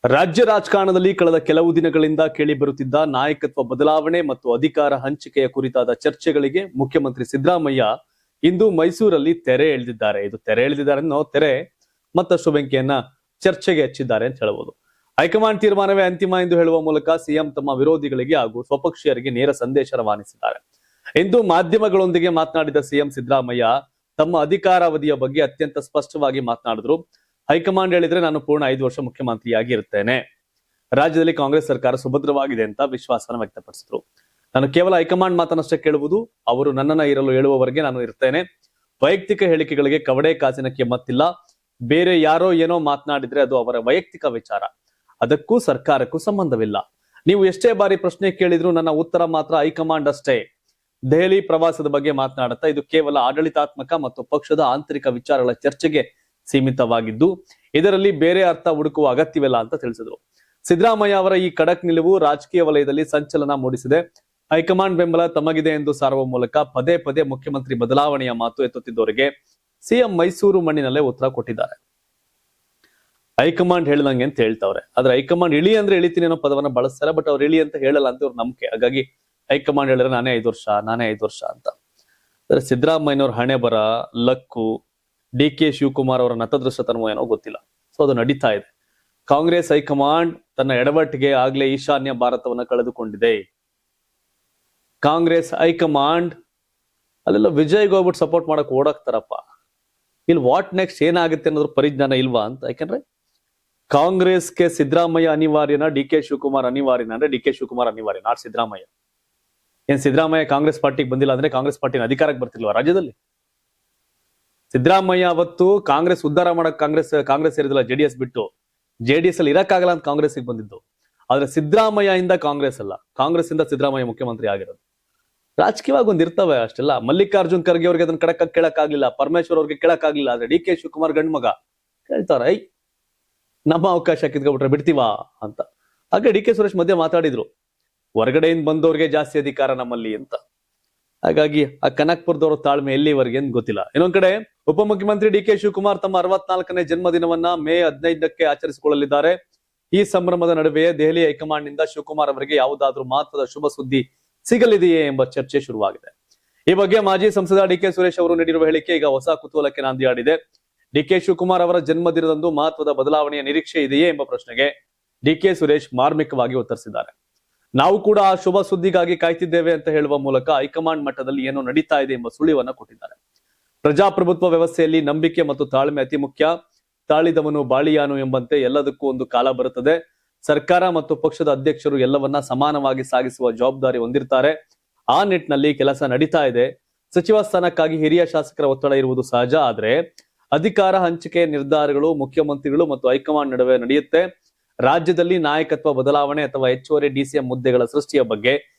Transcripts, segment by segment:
ರಾಜ್ಯ ರಾಜಕಾರಣದಲ್ಲಿ ಕಳೆದ ಕೆಲವು ದಿನಗಳಿಂದ ಕೇಳಿ ಬರುತ್ತಿದ್ದ ನಾಯಕತ್ವ ಬದಲಾವಣೆ ಮತ್ತು ಅಧಿಕಾರ ಹಂಚಿಕೆಯ ಕುರಿತಾದ ಚರ್ಚೆಗಳಿಗೆ ಮುಖ್ಯಮಂತ್ರಿ ಸಿದ್ದರಾಮಯ್ಯ ಇಂದು ಮೈಸೂರಲ್ಲಿ ತೆರೆ ಎಳೆದಿದ್ದಾರೆ. ಇದು ತೆರೆ ಎಳೆದಿದ್ದಾರೆ ಅನ್ನೋ ತೆರೆ ಮತ್ತಷ್ಟು ಬೆಂಕಿಯನ್ನ ಚರ್ಚೆಗೆ ಹಚ್ಚಿದ್ದಾರೆ ಅಂತ ಹೇಳಬಹುದು. ಹೈಕಮಾಂಡ್ ತೀರ್ಮಾನವೇ ಅಂತಿಮ ಎಂದು ಹೇಳುವ ಮೂಲಕ ಸಿಎಂ ತಮ್ಮ ವಿರೋಧಿಗಳಿಗೆ ಹಾಗೂ ಸ್ವಪಕ್ಷೀಯರಿಗೆ ನೇರ ಸಂದೇಶ ರವಾನಿಸಿದ್ದಾರೆ. ಇಂದು ಮಾಧ್ಯಮಗಳೊಂದಿಗೆ ಮಾತನಾಡಿದ ಸಿಎಂ ಸಿದ್ದರಾಮಯ್ಯ ತಮ್ಮ ಅಧಿಕಾರಾವಧಿಯ ಬಗ್ಗೆ ಅತ್ಯಂತ ಸ್ಪಷ್ಟವಾಗಿ ಮಾತನಾಡಿದ್ರು. ಹೈಕಮಾಂಡ್ ಹೇಳಿದ್ರೆ ನಾನು ಪೂರ್ಣ 5 ವರ್ಷ ಮುಖ್ಯಮಂತ್ರಿಯಾಗಿ ಇರ್ತೇನೆ. ರಾಜ್ಯದಲ್ಲಿ ಕಾಂಗ್ರೆಸ್ ಸರ್ಕಾರ ಸುಭದ್ರವಾಗಿದೆ ಅಂತ ವಿಶ್ವಾಸನ ವ್ಯಕ್ತಪಡಿಸಿದ್ರು. ನಾನು ಕೇವಲ ಹೈಕಮಾಂಡ್ ಮಾತನ್ನಷ್ಟೇ ಕೇಳುವುದು, ಅವರು ನನ್ನನ್ನ ಇರಲು ಹೇಳುವವರೆಗೆ ನಾನು ಇರ್ತೇನೆ. ವೈಯಕ್ತಿಕ ಹೇಳಿಕೆಗಳಿಗೆ ಕವಡೆ ಕಾಸಿನ ಕಿಮ್ಮತ್ತಿಲ್ಲ. ಬೇರೆ ಯಾರೋ ಏನೋ ಮಾತನಾಡಿದ್ರೆ ಅದು ಅವರ ವೈಯಕ್ತಿಕ ವಿಚಾರ, ಅದಕ್ಕೂ ಸರ್ಕಾರಕ್ಕೂ ಸಂಬಂಧವಿಲ್ಲ. ನೀವು ಎಷ್ಟೇ ಬಾರಿ ಪ್ರಶ್ನೆ ಕೇಳಿದ್ರು ನನ್ನ ಉತ್ತರ ಮಾತ್ರ ಹೈಕಮಾಂಡ್ ಅಷ್ಟೇ. ದೆಹಲಿ ಪ್ರವಾಸದ ಬಗ್ಗೆ ಮಾತನಾಡುತ್ತಾ ಇದು ಕೇವಲ ಆಡಳಿತಾತ್ಮಕ ಮತ್ತು ಪಕ್ಷದ ಆಂತರಿಕ ವಿಚಾರಗಳ ಚರ್ಚೆಗೆ ಸೀಮಿತವಾಗಿದ್ದು ಇದರಲ್ಲಿ ಬೇರೆ ಅರ್ಥ ಹುಡುಕುವ ಅಗತ್ಯವಿಲ್ಲ ಅಂತ ತಿಳಿಸಿದ್ರು. ಸಿದ್ದರಾಮಯ್ಯ ಅವರ ಈ ಖಡಕ್ ನಿಲುವು ರಾಜಕೀಯ ವಲಯದಲ್ಲಿ ಸಂಚಲನ ಮೂಡಿಸಿದೆ. ಹೈಕಮಾಂಡ್ ಬೆಂಬಲ ತಮಗಿದೆ ಎಂದು ಸಾರುವ ಮೂಲಕ ಪದೇ ಪದೇ ಮುಖ್ಯಮಂತ್ರಿ ಬದಲಾವಣೆಯ ಮಾತು ಎತ್ತುತ್ತಿದ್ದವರಿಗೆ ಸಿಎಂ ಮೈಸೂರು ಮಣ್ಣಿನಲ್ಲೇ ಉತ್ತರ ಕೊಟ್ಟಿದ್ದಾರೆ. ಹೈಕಮಾಂಡ್ ಹೇಳ್ದಂಗೆ ಅಂತ ಹೇಳ್ತಾವ್ರೆ, ಆದ್ರೆ ಹೈಕಮಾಂಡ್ ಇಳಿ ಅಂದ್ರೆ ಇಳಿತೀನಿ ಅನ್ನೋ ಪದವನ್ನ ಬಳಸ್ತಾರೆ. ಬಟ್ ಅವ್ರು ಇಳಿ ಅಂತ ಹೇಳಲ್ಲ ಅಂತ ಅವ್ರ ನಂಬಿಕೆ. ಹಾಗಾಗಿ ಹೈಕಮಾಂಡ್ ಹೇಳಿದ್ರೆ ನಾನೇ 5 ವರ್ಷ ಅಂತ. ಆದ್ರೆ ಸಿದ್ದರಾಮಯ್ಯನವ್ರ ಹಣೆ ಬರ, ಲಕ್ಕು, ಡಿ.ಕೆ. ಶಿವಕುಮಾರ್ ಅವರ ನತದೃಷ್ಟತನವೋ ಏನೋ ಗೊತ್ತಿಲ್ಲ. ಸೊ ಅದು ನಡೀತಾ ಇದೆ. ಕಾಂಗ್ರೆಸ್ ಹೈಕಮಾಂಡ್ ತನ್ನ ಎಡವಟ್ಟಿಗೆ ಆಗ್ಲೇ ಈಶಾನ್ಯ ಭಾರತವನ್ನ ಕಳೆದುಕೊಂಡಿದೆ. ಕಾಂಗ್ರೆಸ್ ಹೈಕಮಾಂಡ್ ಅಲ್ಲೆಲ್ಲ ವಿಜಯ್ಗೆ ಹೋಗ್ಬಿಟ್ಟು ಸಪೋರ್ಟ್ ಮಾಡಕ್ ಓಡಾಕ್ತಾರಪ್ಪ. ಇಲ್ಲಿ ವಾಟ್ ನೆಕ್ಸ್ಟ್ ಏನಾಗುತ್ತೆ ಅನ್ನೋದ್ರ ಪರಿಜ್ಞಾನ ಇಲ್ವಾ ಅಂತ. ಯಾಕಂದ್ರೆ ಕಾಂಗ್ರೆಸ್ಗೆ ಸಿದ್ದರಾಮಯ್ಯ ಅನಿವಾರ್ಯನ, ಡಿ.ಕೆ. ಶಿವಕುಮಾರ್ ಅನಿವಾರ್ಯನ ಅಂದ್ರೆ ಡಿ.ಕೆ. ಶಿವಕುಮಾರ್ ಅನಿವಾರ್ಯ, ನಾಟ್ ಸಿದ್ದರಾಮಯ್ಯ. ಏನ್ ಸಿದ್ದರಾಮಯ್ಯ ಕಾಂಗ್ರೆಸ್ ಪಾರ್ಟಿಗೆ ಬಂದಿಲ್ಲ ಅಂದ್ರೆ ಕಾಂಗ್ರೆಸ್ ಪಾರ್ಟಿನ ಅಧಿಕಾರಕ್ಕೆ ಬರ್ತಿಲ್ವಾ ರಾಜ್ಯದಲ್ಲಿ? ಸಿದ್ದರಾಮಯ್ಯ ಅವತ್ತು ಕಾಂಗ್ರೆಸ್ ಉದ್ಧಾರ ಮಾಡಕ್ ಕಾಂಗ್ರೆಸ್ ಸೇರಿದಿಲ್ಲ, ಜೆಡಿಎಸ್ ಬಿಟ್ಟು. ಜೆಡಿಎಸ್ ಅಲ್ಲಿ ಇರಕ್ಕಾಗಲ್ಲ ಅಂತ ಕಾಂಗ್ರೆಸ್ ಬಂದಿದ್ದು. ಆದ್ರೆ ಸಿದ್ದರಾಮಯ್ಯ ಇಂದ ಕಾಂಗ್ರೆಸ್ ಅಲ್ಲ, ಕಾಂಗ್ರೆಸ್ ಇಂದ ಸಿದ್ದರಾಮಯ್ಯ ಮುಖ್ಯಮಂತ್ರಿ ಆಗಿರೋದು. ರಾಜಕೀಯವಾಗಿ ಒಂದ್ ಇರ್ತವೆ ಅಷ್ಟೆಲ್ಲ. ಮಲ್ಲಿಕಾರ್ಜುನ್ ಖರ್ಗೆ ಅವ್ರಿಗೆ ಅದನ್ನ ಕೇಳಕ್ಕಾಗ್ಲಿಲ್ಲ, ಪರಮೇಶ್ವರ್ ಅವ್ರಿಗೆ ಕೇಳಕ್ಕಾಗ್ಲಿಲ್ಲ. ಆದ್ರೆ ಡಿ.ಕೆ. ಶಿವಕುಮಾರ್ ಗಂಡ್ ಮಗ ಕೇಳ್ತಾರ, ನಮ್ಮ ಅವಕಾಶ ಕಿತ್ಕೊಬಿಟ್ರೆ ಬಿಡ್ತೀವಾ ಅಂತ. ಹಾಗೆ ಡಿ.ಕೆ. ಸುರೇಶ್ ಮಧ್ಯೆ ಮಾತಾಡಿದ್ರು, ಹೊರಗಡೆಯಿಂದ ಬಂದವ್ರಿಗೆ ಜಾಸ್ತಿ ಅಧಿಕಾರ ನಮ್ಮಲ್ಲಿ ಅಂತ. ಹಾಗಾಗಿ ಆ ಕನಕ್ಪುರದವರ ತಾಳ್ಮೆ ಎಲ್ಲಿವರೆಗೆ ಅಂತ ಗೊತ್ತಿಲ್ಲ. ಇನ್ನೊಂದ್ ಕಡೆ ಉಪಮುಖ್ಯಮಂತ್ರಿ ಡಿ.ಕೆ. ಶಿವಕುಮಾರ್ ತಮ್ಮ 64ನೇ ಜನ್ಮದಿನವನ್ನ ಮೇ 15ಕ್ಕೆ ಆಚರಿಸಿಕೊಳ್ಳಲಿದ್ದಾರೆ. ಈ ಸಂಭ್ರಮದ ನಡುವೆಯೇ ದೆಹಲಿ ಹೈಕಮಾಂಡ್ ನಿಂದ ಶಿವಕುಮಾರ್ ಅವರಿಗೆ ಯಾವುದಾದ್ರೂ ಮಹತ್ವದ ಶುಭ ಸುದ್ದಿ ಸಿಗಲಿದೆಯೇ ಎಂಬ ಚರ್ಚೆ ಶುರುವಾಗಿದೆ. ಈ ಬಗ್ಗೆ ಮಾಜಿ ಸಂಸದ ಡಿ.ಕೆ. ಸುರೇಶ್ ಅವರು ನೀಡಿರುವ ಹೇಳಿಕೆ ಈಗ ಹೊಸ ಕುತೂಹಲಕ್ಕೆ ನಾಂದಿಯಾಡಿದೆ. ಡಿ.ಕೆ. ಶಿವಕುಮಾರ್ ಅವರ ಜನ್ಮದಿನದಂದು ಮಹತ್ವದ ಬದಲಾವಣೆಯ ನಿರೀಕ್ಷೆ ಇದೆಯೇ ಎಂಬ ಪ್ರಶ್ನೆಗೆ ಡಿ.ಕೆ. ಸುರೇಶ್ ಮಾರ್ಮಿಕವಾಗಿ ಉತ್ತರಿಸಿದ್ದಾರೆ. ನಾವು ಕೂಡ ಆ ಶುಭ ಸುದ್ದಿಗಾಗಿ ಕಾಯ್ತಿದ್ದೇವೆ ಅಂತ ಹೇಳುವ ಮೂಲಕ ಹೈಕಮಾಂಡ್ ಮಟ್ಟದಲ್ಲಿ ಏನೋ ನಡೀತಾ ಇದೆ ಎಂಬ ಸುಳಿವನ್ನ ಕೊಟ್ಟಿದ್ದಾರೆ. ಪ್ರಜಾಪ್ರಭುತ್ವ ವ್ಯವಸ್ಥೆಯಲ್ಲಿ ನಂಬಿಕೆ ಮತ್ತು ತಾಳ್ಮೆ ಅತಿ ಮುಖ್ಯ. ತಾಳಿದವನು ಬಾಳಿಯಾನು ಎಂಬಂತೆ ಎಲ್ಲದಕ್ಕೂ ಒಂದು ಕಾಲ ಬರುತ್ತದೆ. ಸರ್ಕಾರ ಮತ್ತು ಪಕ್ಷದ ಅಧ್ಯಕ್ಷರು ಎಲ್ಲವನ್ನ ಸಮಾನವಾಗಿ ಸಾಗಿಸುವ ಜವಾಬ್ದಾರಿ ಹೊಂದಿರ್ತಾರೆ. ಆ ನಿಟ್ಟಿನಲ್ಲಿ ಕೆಲಸ ನಡೀತಾ ಇದೆ. ಸಚಿವ ಸ್ಥಾನಕ್ಕಾಗಿ ಹಿರಿಯ ಶಾಸಕರ ಒತ್ತಡ ಇರುವುದು ಸಹಜ. ಆದ್ರೆ ಅಧಿಕಾರ ಹಂಚಿಕೆ ನಿರ್ಧಾರಗಳು ಮುಖ್ಯಮಂತ್ರಿಗಳು ಮತ್ತು ಹೈಕಮಾಂಡ್ ನಡುವೆ ನಡೆಯುತ್ತೆ. ರಾಜ್ಯದಲ್ಲಿ ನಾಯಕತ್ವ ಬದಲಾವಣೆ ಅಥವಾ ಹೆಚ್ಚುವರಿ ಡಿಸಿಎಂ ಹುದ್ದೆಗಳ ಸೃಷ್ಟಿಯ ಬಗ್ಗೆ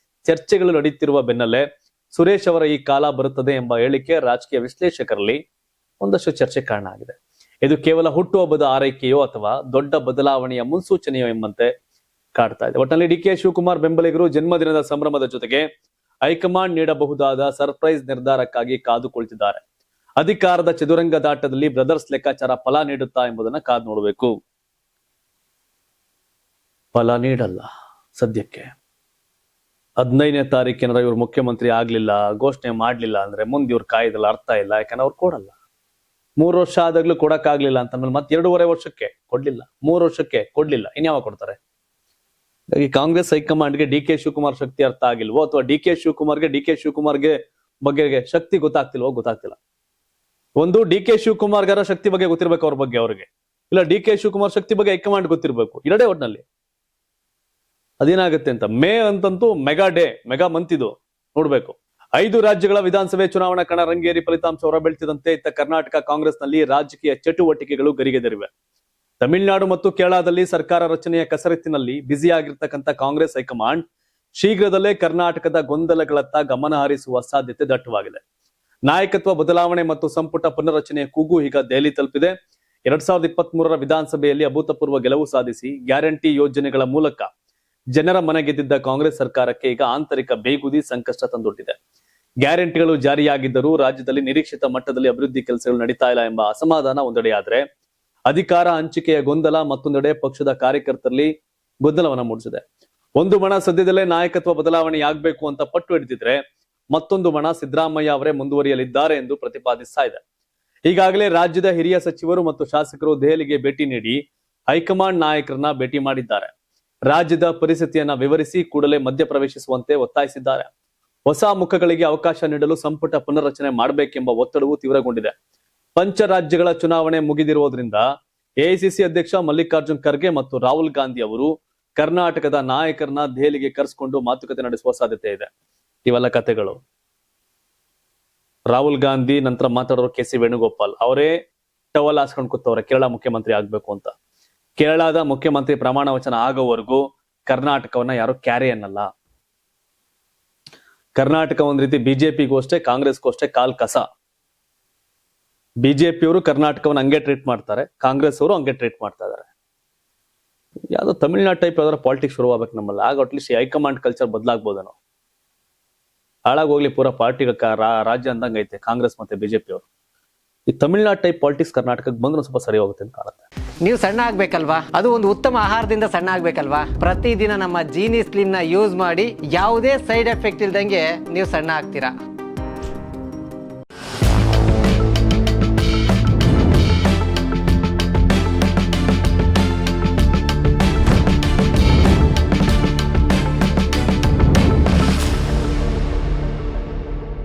ಚರ್ಚೆಗಳು ನಡೆಯುತ್ತಿರುವ ಬೆನ್ನಲ್ಲೇ ಸುರೇಶ್ ಅವರ ಈ ಕಾಲ ಬರುತ್ತದೆ ಎಂಬ ಹೇಳಿಕೆ ರಾಜಕೀಯ ವಿಶ್ಲೇಷಕರಲ್ಲಿ ಒಂದಷ್ಟು ಚರ್ಚೆ ಕಾರಣ ಆಗಿದೆ. ಇದು ಕೇವಲ ಹುಟ್ಟುಹಬ್ಬದ ಆರೈಕೆಯೋ ಅಥವಾ ದೊಡ್ಡ ಬದಲಾವಣೆಯ ಮುನ್ಸೂಚನೆಯೋ ಎಂಬಂತೆ ಕಾಡ್ತಾ ಇದೆ. ಒಟ್ಟಿನಲ್ಲಿ ಡಿ.ಕೆ. ಶಿವಕುಮಾರ್ ಬೆಂಬಲಿಗರು ಜನ್ಮದಿನದ ಸಂಭ್ರಮದ ಜೊತೆಗೆ ಹೈಕಮಾಂಡ್ ನೀಡಬಹುದಾದ ಸರ್ಪ್ರೈಸ್ ನಿರ್ಧಾರಕ್ಕಾಗಿ ಕಾದು ಕುಳಿತಿದ್ದಾರೆ. ಅಧಿಕಾರದ ಚದುರಂಗದಾಟದಲ್ಲಿ ಬ್ರದರ್ಸ್ ಲೆಕ್ಕಾಚಾರ ಫಲ ನೀಡುತ್ತಾ ಎಂಬುದನ್ನ ಕಾದು ನೋಡಬೇಕು. ಫಲ ನೀಡಲ್ಲ ಸದ್ಯಕ್ಕೆ. 15ನೇ ತಾರೀಕಿನ ಇವ್ರು ಮುಖ್ಯಮಂತ್ರಿ ಆಗ್ಲಿಲ್ಲ, ಘೋಷಣೆ ಮಾಡ್ಲಿಲ್ಲ ಅಂದ್ರೆ ಮುಂದೆ ಇವ್ರು ಕಾಯ್ದಲ್ಲ ಅರ್ಥ ಇಲ್ಲ. ಯಾಕಂದ್ರೆ ಅವ್ರು ಕೊಡಲ್ಲ. 3 ವರ್ಷ ಆದಾಗ್ಲೂ ಕೊಡಕ್ಕಾಗ್ಲಿಲ್ಲ ಅಂತಂದ್ಮೇಲೆ ಮತ್ತೆ 2.5 ವರ್ಷಕ್ಕೆ ಕೊಡ್ಲಿಲ್ಲ, 3 ವರ್ಷಕ್ಕೆ ಕೊಡ್ಲಿಲ್ಲ, ಇನ್ಯಾವ ಕೊಡ್ತಾರೆ? ಹಾಗಾಗಿ ಕಾಂಗ್ರೆಸ್ ಹೈಕಮಾಂಡ್ಗೆ ಡಿ.ಕೆ. ಶಿವಕುಮಾರ್ ಶಕ್ತಿ ಅರ್ಥ ಆಗಿಲ್ವೋ ಅಥವಾ ಡಿ.ಕೆ. ಶಿವಕುಮಾರ್ಗೆ ಬಗ್ಗೆ ಶಕ್ತಿ ಗೊತ್ತಾಗ್ತಿಲ್ವೋ ಗೊತ್ತಾಗ್ತಿಲ್ಲ. ಒಂದು ಡಿ.ಕೆ. ಶಿವಕುಮಾರ್ಗಾರ ಶಕ್ತಿ ಬಗ್ಗೆ ಗೊತ್ತಿರ್ಬೇಕು ಅವ್ರಿಗೆ, ಇಲ್ಲ ಡಿ.ಕೆ. ಶಿವಕುಮಾರ್ ಶಕ್ತಿ ಬಗ್ಗೆ ಹೈಕಮಾಂಡ್ ಗೊತ್ತಿರ್ಬೇಕು. ಎರಡೇ ಒಟ್ಟಿನಲ್ಲಿ ಅದೇನಾಗುತ್ತೆ ಅಂತ. ಮೇ ಅಂತಂತೂ ಮೆಗಾ ಮಂತ್ ಇದು ನೋಡ್ಬೇಕು. 5 ರಾಜ್ಯಗಳ ವಿಧಾನಸಭೆ ಚುನಾವಣಾ ಕಣ ರಂಗೇರಿ ಫಲಿತಾಂಶ ಹೊರಬೀಳ್ತಿದಂತೆ ಇತ್ತ ಕರ್ನಾಟಕ ಕಾಂಗ್ರೆಸ್ನಲ್ಲಿ ರಾಜಕೀಯ ಚಟುವಟಿಕೆಗಳು ಗರಿಗೆದರಿವೆ. ತಮಿಳುನಾಡು ಮತ್ತು ಕೇರಳದಲ್ಲಿ ಸರ್ಕಾರ ರಚನೆಯ ಕಸರತ್ತಿನಲ್ಲಿ ಬ್ಯುಸಿಯಾಗಿರ್ತಕ್ಕಂಥ ಕಾಂಗ್ರೆಸ್ ಹೈಕಮಾಂಡ್ ಶೀಘ್ರದಲ್ಲೇ ಕರ್ನಾಟಕದ ಗೊಂದಲಗಳತ್ತ ಗಮನ ಹರಿಸುವ ಸಾಧ್ಯತೆ ದಟ್ಟವಾಗಿದೆ. ನಾಯಕತ್ವ ಬದಲಾವಣೆ ಮತ್ತು ಸಂಪುಟ ಪುನರ್ರಚನೆಯ ಕೂಗು ಈಗ ದೆಹಲಿ ತಲುಪಿದೆ. 2023ರ ವಿಧಾನಸಭೆಯಲ್ಲಿ ಅಭೂತಪೂರ್ವ ಗೆಲುವು ಸಾಧಿಸಿ ಗ್ಯಾರಂಟಿ ಯೋಜನೆಗಳ ಮೂಲಕ ಜನರ ಮನ ಗೆದ್ದಿದ್ದ ಕಾಂಗ್ರೆಸ್ ಸರ್ಕಾರಕ್ಕೆ ಈಗ ಆಂತರಿಕ ಬೇಗುದಿ ಸಂಕಷ್ಟ ತಂದೊಡ್ಡಿದೆ. ಗ್ಯಾರಂಟಿಗಳು ಜಾರಿಯಾಗಿದ್ದರೂ ರಾಜ್ಯದಲ್ಲಿ ನಿರೀಕ್ಷಿತ ಮಟ್ಟದಲ್ಲಿ ಅಭಿವೃದ್ಧಿ ಕೆಲಸಗಳು ನಡೀತಾ ಇಲ್ಲ ಎಂಬ ಅಸಮಾಧಾನ ಒಂದೆಡೆಯಾದ್ರೆ, ಅಧಿಕಾರ ಹಂಚಿಕೆಯ ಗೊಂದಲ ಮತ್ತೊಂದೆಡೆ ಪಕ್ಷದ ಕಾರ್ಯಕರ್ತರಲ್ಲಿ ಗೊಂದಲವನ್ನ ಮೂಡಿಸಿದೆ. ಒಂದು ಬಣ ಸದ್ಯದಲ್ಲೇ ನಾಯಕತ್ವ ಬದಲಾವಣೆ ಆಗ್ಬೇಕು ಅಂತ ಪಟ್ಟು ಹಿಡಿದಿದ್ರೆ, ಮತ್ತೊಂದು ಬಣ ಸಿದ್ದರಾಮಯ್ಯ ಅವರೇ ಮುಂದುವರಿಯಲಿದ್ದಾರೆ ಎಂದು ಪ್ರತಿಪಾದಿಸ್ತಾ ಇದೆ. ಈಗಾಗಲೇ ರಾಜ್ಯದ ಹಿರಿಯ ಸಚಿವರು ಮತ್ತು ಶಾಸಕರು ದೆಹಲಿಗೆ ಭೇಟಿ ನೀಡಿ ಹೈಕಮಾಂಡ್ ನಾಯಕರನ್ನ ಭೇಟಿ ಮಾಡಿದ್ದಾರೆ. ರಾಜ್ಯದ ಪರಿಸ್ಥಿತಿಯನ್ನ ವಿವರಿಸಿ ಕೂಡಲೇ ಮಧ್ಯಪ್ರವೇಶಿಸುವಂತೆ ಒತ್ತಾಯಿಸಿದ್ದಾರೆ. ಹೊಸ ಮುಖಗಳಿಗೆ ಅವಕಾಶ ನೀಡಲು ಸಂಪುಟ ಪುನರ್ರಚನೆ ಮಾಡಬೇಕೆಂಬ ಒತ್ತಡವು ತೀವ್ರಗೊಂಡಿದೆ. ಪಂಚರಾಜ್ಯಗಳ ಚುನಾವಣೆ ಮುಗಿದಿರುವುದರಿಂದ ಎಐಸಿಸಿ ಅಧ್ಯಕ್ಷ ಮಲ್ಲಿಕಾರ್ಜುನ್ ಖರ್ಗೆ ಮತ್ತು ರಾಹುಲ್ ಗಾಂಧಿ ಅವರು ಕರ್ನಾಟಕದ ನಾಯಕರನ್ನ ದೆಹಲಿಗೆ ಕರೆಸಿಕೊಂಡು ಮಾತುಕತೆ ನಡೆಸುವ ಸಾಧ್ಯತೆ ಇದೆ. ಇವೆಲ್ಲ ಕಥೆಗಳು. ರಾಹುಲ್ ಗಾಂಧಿ ನಂತರ ಮಾತಾಡೋರು ಕೆ.ಸಿ. ವೇಣುಗೋಪಾಲ್ ಅವರೇ ಟವಲ್ ಹಾಸ್ಕೊಂಡು ಕೂತವ್ರೆ ಕೇರಳ ಮುಖ್ಯಮಂತ್ರಿ ಆಗ್ಬೇಕು ಅಂತ. ಕೇರಳದ ಮುಖ್ಯಮಂತ್ರಿ ಪ್ರಮಾಣ ವಚನ ಆಗೋವರೆಗೂ ಕರ್ನಾಟಕವನ್ನ ಯಾರು ಕ್ಯಾರಿ ಅನ್ನಲ್ಲ. ಕರ್ನಾಟಕ ಒಂದ್ ರೀತಿ ಬಿಜೆಪಿಗೂ ಅಷ್ಟೇ ಕಾಂಗ್ರೆಸ್ಗೂ ಅಷ್ಟೇ ಕಾಲ್ ಕಸ. ಬಿಜೆಪಿಯವರು ಕರ್ನಾಟಕವನ್ನು ಹಂಗೆ ಟ್ರೀಟ್ ಮಾಡ್ತಾರೆ, ಕಾಂಗ್ರೆಸ್ ಅವರು ಹಂಗೆ ಟ್ರೀಟ್ ಮಾಡ್ತಾ ಇದಾರೆ. ಯಾವ್ದೋ ತಮಿಳ್ನಾಡು ಟೈಪ್ ಯಾವ್ದಾರ ಪಾಲಿಟಿಕ್ಸ್ ಶುರು ಆಗ್ಬೇಕು ನಮ್ಮಲ್ಲಿ. ಆಗ ಅಟ್ಲೀಸ್ಟ್ ಹೈಕಮಾಂಡ್ ಕಲ್ಚರ್ ಬದಲಾಗ್ಬೋದೇನೋ. ಹಾಳಾಗೋಗ್ಲಿ ಪೂರಾ ಪಾರ್ಟಿ ರಾಜ್ಯ ಅಂದಂಗ ಐತೆ ಕಾಂಗ್ರೆಸ್ ಮತ್ತೆ ಬಿಜೆಪಿ ಅವರು. ಈ ತಮಿಳ್ನಾಡು ಟೈಪ್ ಪಾಲಿಟಿಕ್ಸ್ ಕರ್ನಾಟಕಕ್ಕೆ ಬಂದ್ರೆ ಸ್ವಲ್ಪ ಸರಿ ಹೋಗುತ್ತೆ ಅಂತ ಕಾಣುತ್ತೆ. ನೀವು ಸಣ್ಣ ಆಗ್ಬೇಕಲ್ವಾ? ಅದು ಒಂದು ಉತ್ತಮ ಆಹಾರದಿಂದ ಸಣ್ಣ ಆಗ್ಬೇಕಲ್ವಾ? ಪ್ರತಿದಿನ ನಮ್ಮ ಜೀನಿ ಸ್ಲಿಮ್ ನ ಯೂಸ್ ಮಾಡಿ ಯಾವುದೇ ಸೈಡ್ ಎಫೆಕ್ಟ್ ಇಲ್ದಂಗೆ ನೀವು ಸಣ್ಣ ಆಗ್ತೀರಾ.